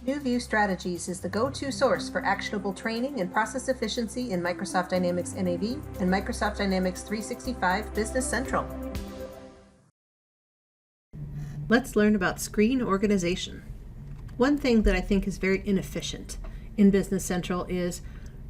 New View Strategies is the go-to source for actionable training and process efficiency in Microsoft Dynamics NAV and Microsoft Dynamics 365 Business Central. Let's learn about screen organization. One thing that I think is very inefficient in Business Central is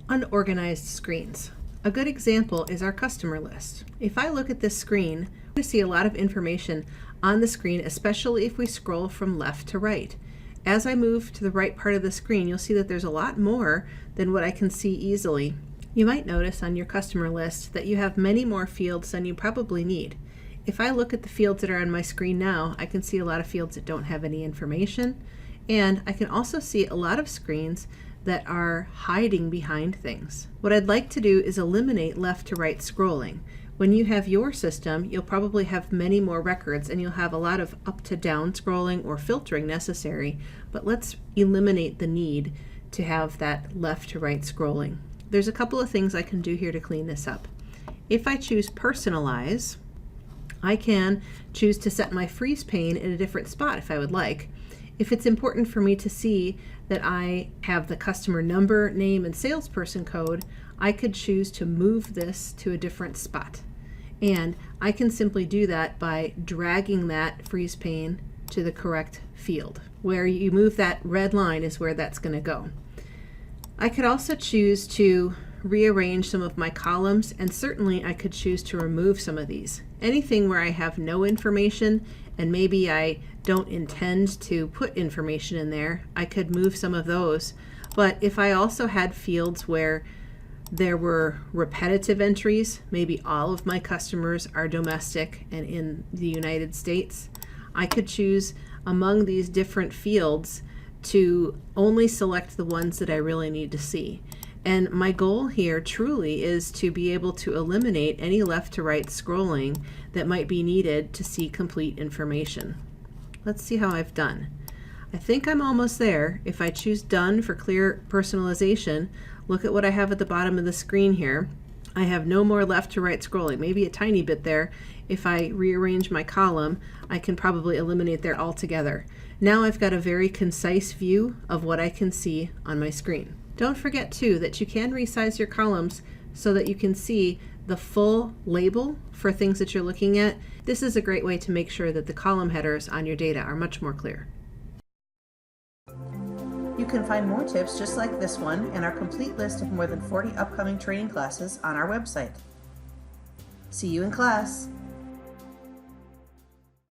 unorganized screens. A good example is our customer list. If I look at this screen, I'm going to see a lot of information on the screen, especially if we scroll from left to right. As I move to the right part of the screen, you'll see that there's a lot more than what I can see easily. You might notice on your customer list that you have many more fields than you probably need. If I look at the fields that are on my screen now, I can see a lot of fields that don't have any information, and I can also see a lot of screens that are hiding behind things. What I'd like to do is eliminate left to right scrolling. When you have your system, you'll probably have many more records and you'll have a lot of up to down scrolling or filtering necessary, but let's eliminate the need to have that left to right scrolling. There's a couple of things I can do here to clean this up. If I choose personalize, I can choose to set my freeze pane in a different spot if I would like. If it's important for me to see that I have the customer number, name, and salesperson code, I could choose to move this to a different spot. And I can simply do that by dragging that freeze pane to the correct field. Where you move that red line is where that's going to go. I could also choose to rearrange some of my columns, and certainly I could choose to remove some of these. Anything where I have no information and maybe I don't intend to put information in there, I could move some of those. But if I also had fields where there were repetitive entries, maybe all of my customers are domestic and in the United States, I could choose among these different fields to only select the ones that I really need to see. And my goal here truly is to be able to eliminate any left to right scrolling that might be needed to see complete information. Let's see how I've done. I think I'm almost there. If I choose done for clear personalization, look at what I have at the bottom of the screen here. I have no more left to right scrolling, maybe a tiny bit there. If I rearrange my column, I can probably eliminate there altogether. Now I've got a very concise view of what I can see on my screen. Don't forget too that you can resize your columns so that you can see the full label for things that you're looking at. This is a great way to make sure that the column headers on your data are much more clear. You can find more tips just like this one and our complete list of more than 40 upcoming training classes on our website. See you in class!